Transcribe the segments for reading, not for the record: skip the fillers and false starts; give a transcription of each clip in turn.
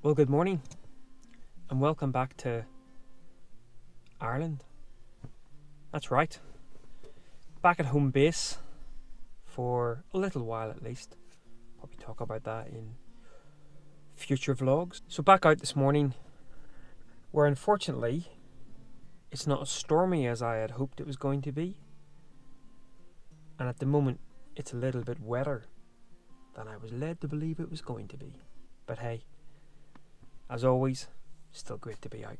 Well, good morning and welcome back to Ireland. That's right, back at home base for a little while at least. Probably talk about that in future vlogs. So back out this morning where unfortunately it's not as stormy as I had hoped it was going to be, and at the moment it's a little bit wetter than I was led to believe it was going to be. But hey, as always, still great to be out.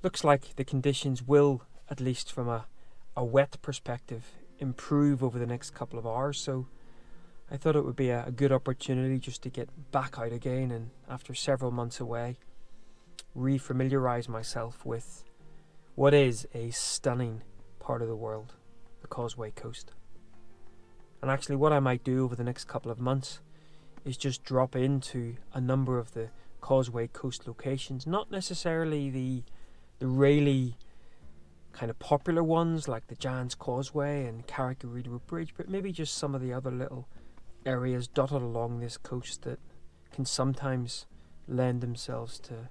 Looks like the conditions will, at least from a wet perspective, improve over the next couple of hours, so I thought it would be a good opportunity just to get back out again and, after several months away, re-familiarise myself with what is a stunning part of the world, the Causeway Coast. And actually what I might do over the next couple of months is just drop into a number of the Causeway Coast locations, not necessarily the really kind of popular ones like the Giant's Causeway and Carrick-a-Rede Bridge, but maybe just some of the other little areas dotted along this coast that can sometimes lend themselves to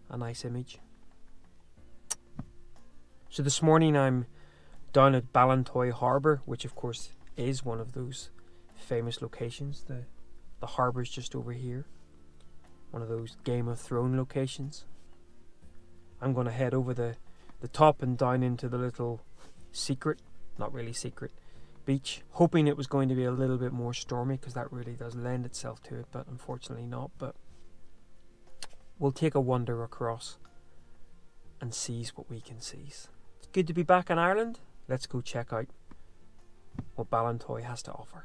a nice image. So this morning I'm down at Ballintoy Harbour, which of course is one of those famous locations. The harbour's just over here, one of those Game of Thrones locations. I'm going to head over the top and down into the little secret, not really secret, beach, hoping it was going to be a little bit more stormy because that really does lend itself to it, but unfortunately not. But we'll take a wander across and seize what we can seize. It's good to be back in Ireland. Let's go check out what Ballintoy has to offer.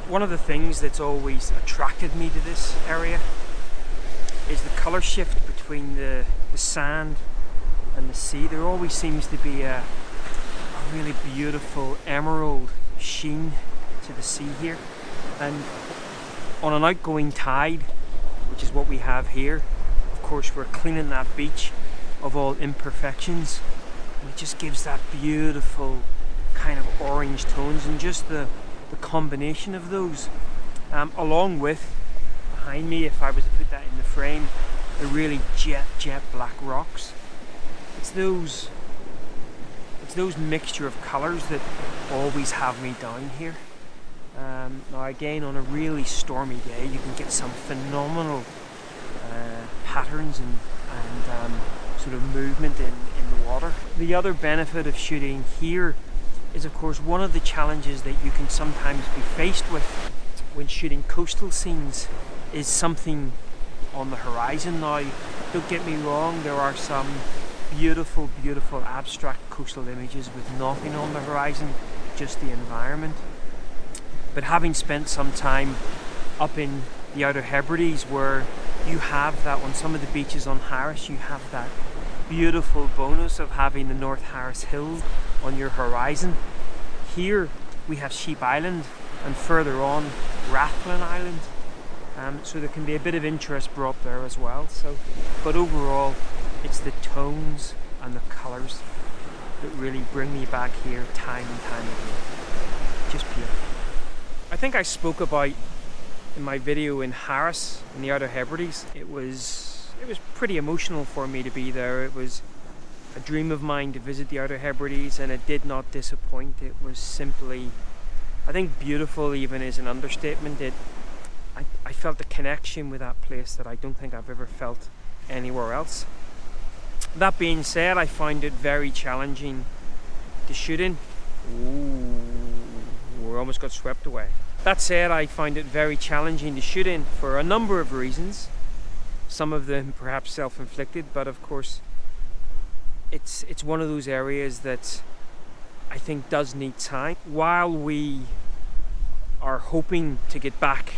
One of the things that's always attracted me to this area is the colour shift between the sand and the sea. There always seems to be a really beautiful emerald sheen to the sea here, and on an outgoing tide, which is what we have here, of course we're cleaning that beach of all imperfections, and it just gives that beautiful kind of orange tones, and just the combination of those, along with, behind me, if I was to put that in the frame, the really jet black rocks. It's those mixture of colours that always have me down here. Now again, on a really stormy day you can get some phenomenal patterns and sort of movement in the water. The other benefit of shooting here is, of course, one of the challenges that you can sometimes be faced with when shooting coastal scenes is something on the horizon. Now, don't get me wrong, there are some beautiful abstract coastal images with nothing on the horizon, just the environment. But having spent some time up in the Outer Hebrides, where you have that, on some of the beaches on Harris, you have that beautiful bonus of having the North Harris Hills on your horizon. Here we have Sheep Island, and further on Rathlin Island, so there can be a bit of interest brought there as well. But overall it's the tones and the colours that really bring me back here time and time again. Just beautiful. I think I spoke about in my video in Harris in the Outer Hebrides, it was pretty emotional for me to be there. It was a dream of mine to visit the Outer Hebrides, and it did not disappoint. It was simply, I think beautiful even is an understatement. I felt a connection with that place that I don't think I've ever felt anywhere else. That being said, I find it very challenging to shoot in. Ooh, we almost got swept away. That said, I find it very challenging to shoot in for a number of reasons. Some of them perhaps self-inflicted, but of course it's one of those areas that I think does need time. While we are hoping to get back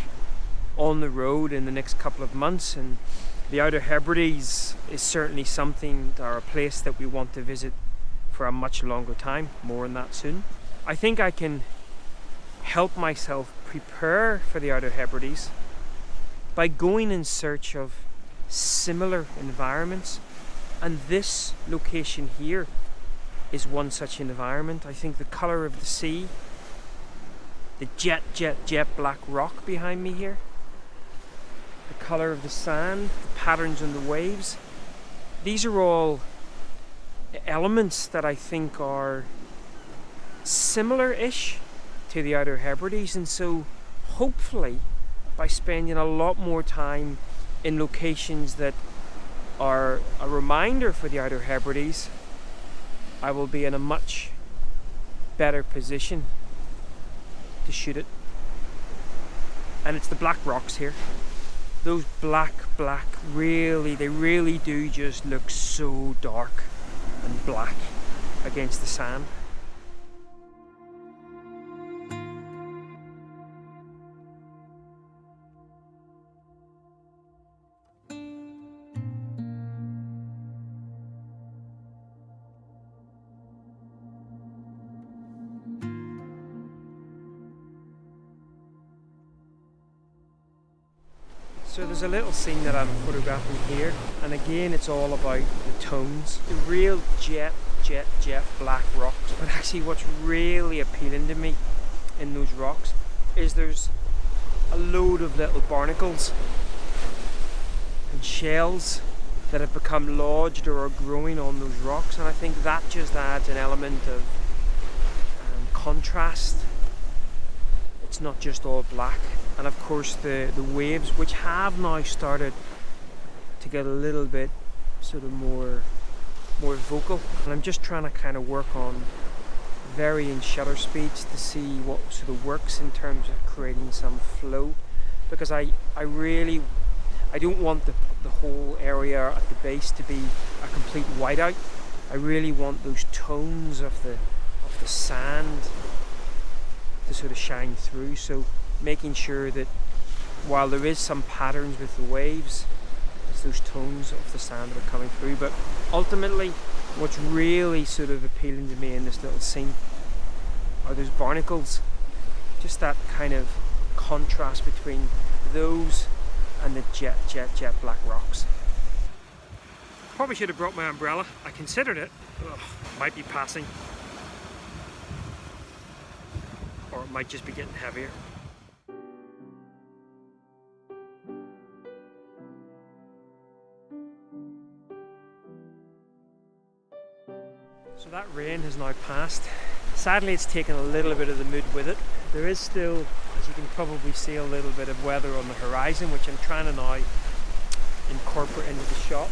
on the road in the next couple of months, and the Outer Hebrides is certainly something, or a place that we want to visit for a much longer time. More on that soon. I think I can help myself prepare for the Outer Hebrides by going in search of similar environments, and this location here is one such environment. I think the colour of the sea, the jet black rock behind me here, the colour of the sand, the patterns on the waves, these are all elements that I think are similar-ish to the Outer Hebrides, and so hopefully by spending a lot more time in locations that are a reminder for the Outer Hebrides, I will be in a much better position to shoot it. And it's the black rocks here. Those black, they really do just look so dark and black against the sand. So there's a little scene that I'm photographing here, and again it's all about the tones. The real jet black rocks. But actually what's really appealing to me in those rocks is there's a load of little barnacles and shells that have become lodged or are growing on those rocks, and I think that just adds an element of contrast. It's not just all black. And of course the waves, which have now started to get a little bit sort of more vocal, and I'm just trying to kind of work on varying shutter speeds to see what sort of works in terms of creating some flow, because I don't want the whole area at the base to be a complete whiteout. I really want those tones of the sand to sort of shine through, so making sure that while there is some patterns with the waves, it's those tones of the sand that are coming through. But ultimately what's really sort of appealing to me in this little scene are those barnacles, just that kind of contrast between those and the jet black rocks. Probably should have brought my umbrella. I considered it. Ugh, might be passing, or it might just be getting heavier. So that rain has now passed. Sadly it's taken a little bit of the mood with it. There is still, as you can probably see, a little bit of weather on the horizon, which I'm trying to now incorporate into the shot.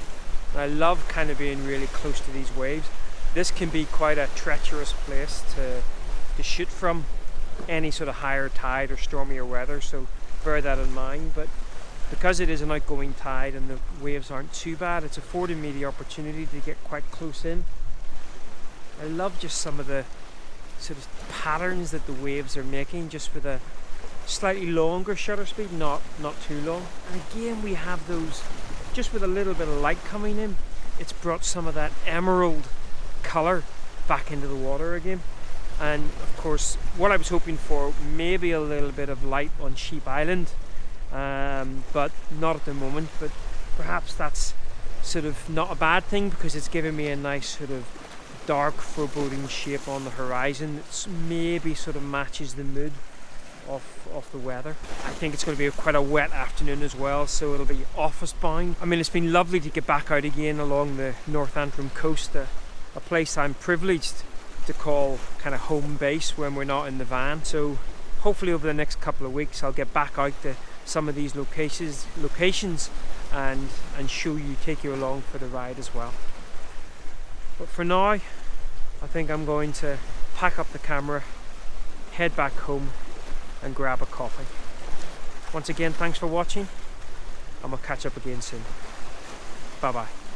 And I love kind of being really close to these waves. This can be quite a treacherous place to shoot from, any sort of higher tide or stormier weather, so bear that in mind. But because it is an outgoing tide and the waves aren't too bad, it's affording me the opportunity to get quite close in. I love just some of the sort of patterns that the waves are making, just with a slightly longer shutter speed, not too long. And again we have those, just with a little bit of light coming in, it's brought some of that emerald colour back into the water again. And of course what I was hoping for, maybe a little bit of light on Sheep Island, but not at the moment. But perhaps that's sort of not a bad thing, because it's giving me a nice sort of dark foreboding shape on the horizon that maybe sort of matches the mood of the weather. I think it's going to be quite a wet afternoon as well, so it'll be office bound. I mean, it's been lovely to get back out again along the North Antrim coast, a place I'm privileged to call kind of home base when we're not in the van. So hopefully over the next couple of weeks I'll get back out to some of these locations and take you along for the ride as well. But for now, I think I'm going to pack up the camera, head back home and grab a coffee. Once again, thanks for watching, and we'll catch up again soon. Bye bye.